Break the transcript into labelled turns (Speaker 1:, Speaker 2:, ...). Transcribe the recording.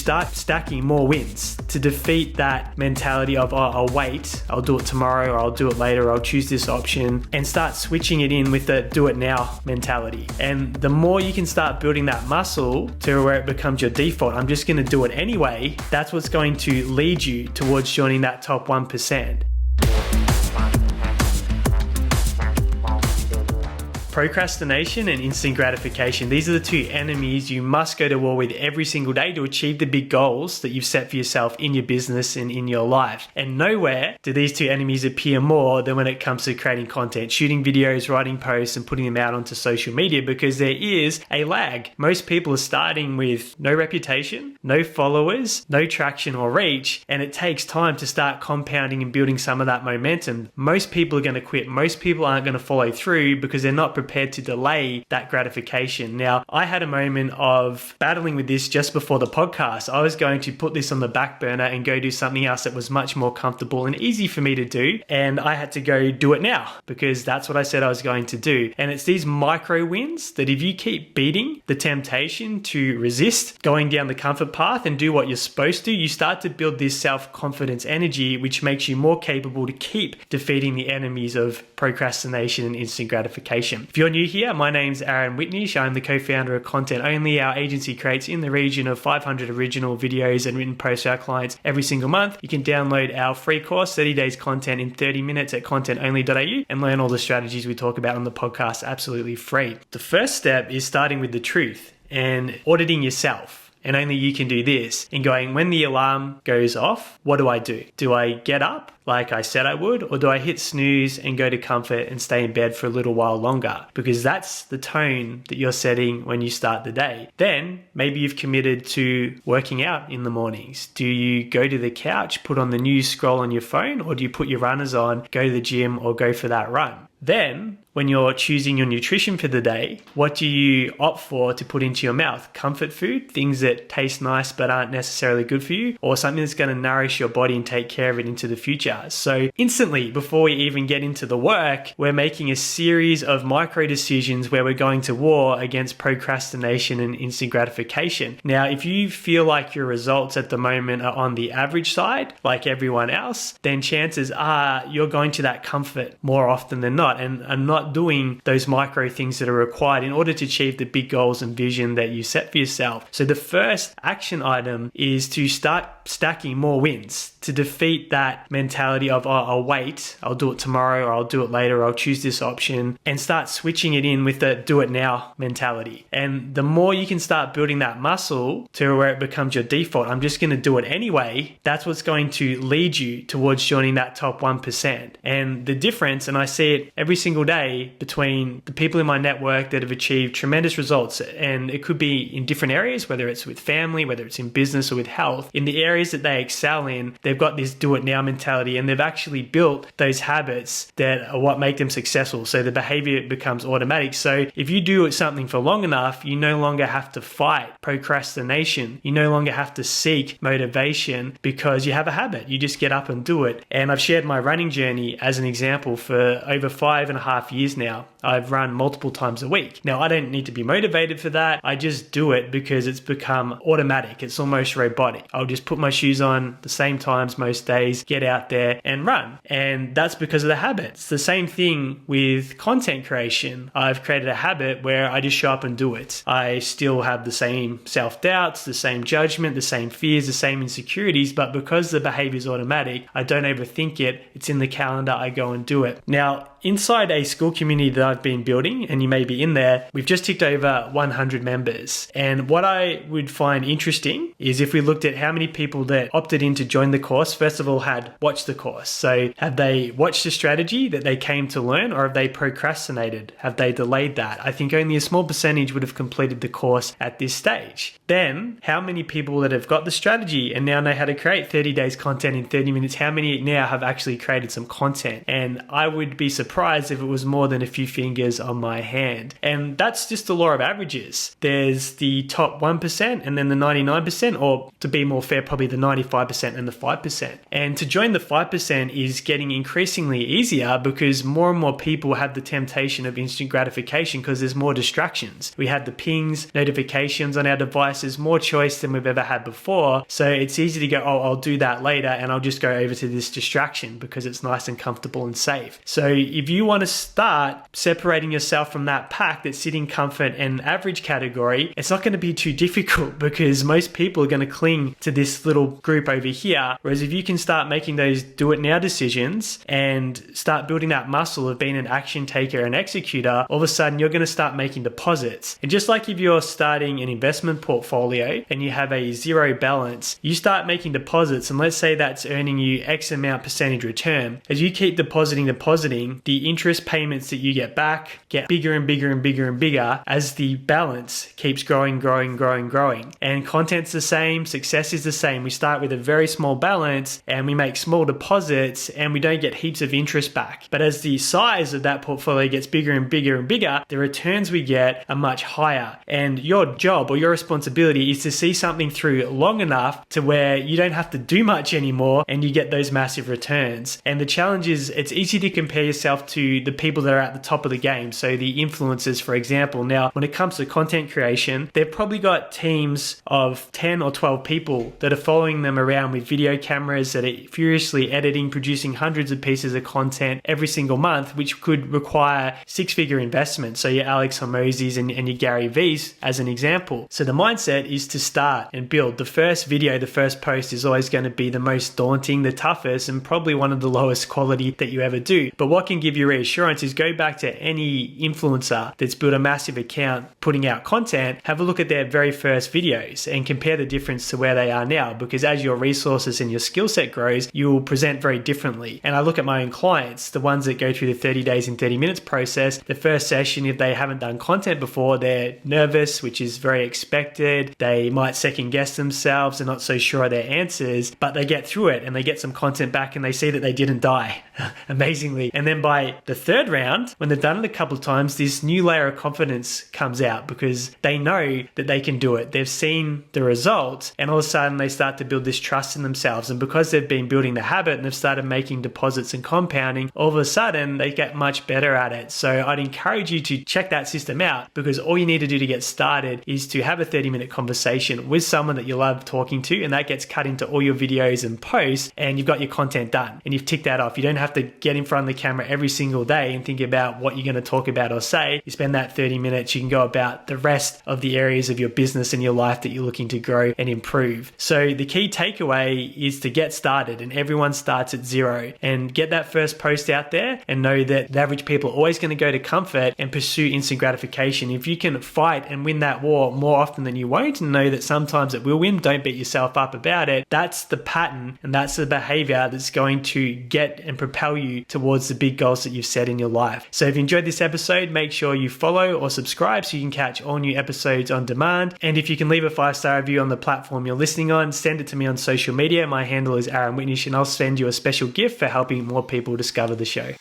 Speaker 1: start stacking more wins to defeat that mentality of, oh, I'll wait, I'll do it tomorrow, or I'll do it later, or I'll choose this option, and start switching it in with the do it now mentality. And the more you can start building that muscle to where it becomes your default, I'm just going to do it anyway, that's what's going to lead you towards joining that top 1%. Procrastination and instant gratification. These are the two enemies you must go to war with every single day to achieve the big goals that you've set for yourself in your business and in your life. And nowhere do these two enemies appear more than when it comes to creating content, shooting videos, writing posts, and putting them out onto social media, because there is a lag. Most people are starting with no reputation, no followers, no traction or reach, and it takes time to start compounding and building some of that momentum. Most people are going to quit. Most people aren't going to follow through because they're not prepared to delay that gratification. Now, I had a moment of battling with this just before the podcast. I was going to put this on the back burner and go do something else that was much more comfortable and easy for me to do. And I had to go do it now because that's what I said I was going to do. And it's these micro wins that if you keep beating the temptation to resist going down the comfort path and do what you're supposed to, you start to build this self-confidence energy, which makes you more capable to keep defeating the enemies of procrastination and instant gratification. If you're new here, my name's Witnish. I'm the co-founder of Content Only. Our agency creates in the region of 500 original videos and written posts for our clients every single month. You can download our free course, 30 Days Content in 30 Minutes at contentonly.au, and learn all the strategies we talk about on the podcast absolutely free. The first step is starting with the truth and auditing yourself. And only you can do this in going, when the alarm goes off, what do I do? Do I get up like I said I would, or do I hit snooze and go to comfort and stay in bed for a little while longer? Because that's the tone that you're setting when you start the day. Then maybe you've committed to working out in the mornings. Do you go to the couch, put on the news, scroll on your phone, or do you put your runners on, go to the gym, or go for that run? Then, when you're choosing your nutrition for the day, what do you opt for to put into your mouth? Comfort food, things that taste nice but aren't necessarily good for you, or something that's going to nourish your body and take care of it into the future? So instantly, before we even get into the work, we're making a series of micro decisions where we're going to war against procrastination and instant gratification. Now, if you feel like your results at the moment are on the average side, like everyone else, then chances are you're going to that comfort more often than not, and are not doing those micro things that are required in order to achieve the big goals and vision that you set for yourself. So the first action item is to start stacking more wins to defeat that mentality of, oh, I'll wait, I'll do it tomorrow, or I'll do it later, or I'll choose this option, and start switching it in with the do it now mentality. And the more you can start building that muscle to where it becomes your default, I'm just going to do it anyway, that's what's going to lead you towards joining that top 1%. And the difference, and I see it every single day, between the people in my network that have achieved tremendous results, and it could be in different areas, whether it's with family, whether it's in business or with health, in the areas that they excel in, they've got this do it now mentality, and they've actually built those habits that are what make them successful. So the behavior becomes automatic. So if you do something for long enough, you no longer have to fight procrastination. You no longer have to seek motivation because you have a habit. You just get up and do it. And I've shared my running journey as an example. For over 5.5 years now, I've run multiple times a week. Now, I don't need to be motivated for that. I just do it because it's become automatic. It's almost robotic. I'll just put my shoes on the same times most days, get out there and run. And that's because of the habit. It's the same thing with content creation. I've created a habit where I just show up and do it. I still have the same self-doubts, the same judgment, the same fears, the same insecurities, but because the behavior is automatic, I don't overthink it. It's in the calendar. I go and do it. Now, inside a school community that I've been building, and you may be in there, we've just ticked over 100 members. And what I would find interesting is if we looked at how many people that opted in to join the course, first of all, had watched the course. So have they watched the strategy that they came to learn, or have they procrastinated? Have they delayed that? I think only a small percentage would have completed the course at this stage. Then how many people that have got the strategy and now know how to create 30 days content in 30 minutes, how many now have actually created some content? And I would be surprised if it was more than a few fingers on my hand. And that's just the law of averages. There's the top 1% and then the 99%, or to be more fair, probably probably the 95% and the 5%. And to join the 5% is getting increasingly easier because more and more people have the temptation of instant gratification because there's more distractions. We have the pings, notifications on our devices, more choice than we've ever had before. So it's easy to go, oh, I'll do that later and I'll just go over to this distraction because it's nice and comfortable and safe. So if you want to start separating yourself from that pack that's sitting comfort and average category, it's not going to be too difficult because most people are going to cling to this little group over here. Whereas if you can start making those do it now decisions and start building that muscle of being an action taker and executor, all of a sudden you're going to start making deposits. And just like if you're starting an investment portfolio and you have a zero balance, you start making deposits, and let's say that's earning you X amount percentage return. As you keep depositing, the interest payments that you get back get bigger and bigger and bigger and bigger as the balance keeps growing. And content's the same, success is the same. We start with a very small balance and we make small deposits and we don't get heaps of interest back. But as the size of that portfolio gets bigger and bigger and bigger, the returns we get are much higher. And your job or your responsibility is to see something through long enough to where you don't have to do much anymore and you get those massive returns. And the challenge is it's easy to compare yourself to the people that are at the top of the game. So the influencers, for example. Now, when it comes to content creation, they've probably got teams of 10 or 12 people that are following them around with video cameras that are furiously editing, producing hundreds of pieces of content every single month, which could require six-figure investment. So your Alex Hormozis and your Gary V's as an example. So the mindset is to start and build. The first video, the first post is always going to be the most daunting, the toughest, and probably one of the lowest quality that you ever do. But what can give you reassurance is go back to any influencer that's built a massive account putting out content, have a look at their very first videos and compare the difference to where they are now, because as your resources and your skill set grows, you will present very differently. And I look at my own clients, the ones that go through the 30 days in 30 minutes process, the first session, if they haven't done content before, they're nervous, which is very expected. They might second guess themselves, they're not so sure of their answers, but they get through it and they get some content back and they see that they didn't die amazingly. And then by the third round, when they've done it a couple of times, this new layer of confidence comes out because they know that they can do it. They've seen the results and all of a sudden they start to build this trust in themselves. And because they've been building the habit and they've started making deposits and compounding, all of a sudden they get much better at it. So I'd encourage you to check that system out, because all you need to do to get started is to have a 30-minute conversation with someone that you love talking to, and that gets cut into all your videos and posts, and you've got your content done and you've ticked that off. You don't have to get in front of the camera every single day and think about what you're going to talk about or say. You spend that 30 minutes, you can go about the rest of the areas of your business and your life that you're looking to grow and improve. So the key takeaway is to get started, and everyone starts at zero, and get that first post out there and know that the average people are always going to go to comfort and pursue instant gratification. If you can fight and win that war more often than you won't, and know that sometimes it will win, don't beat yourself up about it. That's the pattern and that's the behavior that's going to get and propel you towards the big goals that you've set in your life. So if you enjoyed this episode, make sure you follow or subscribe so you can catch all new episodes on demand. And if you can leave a 5-star review on the platform you're listening on, send it to me on social media. My handle is Witnish, and I'll send you a special gift for helping more people discover the show.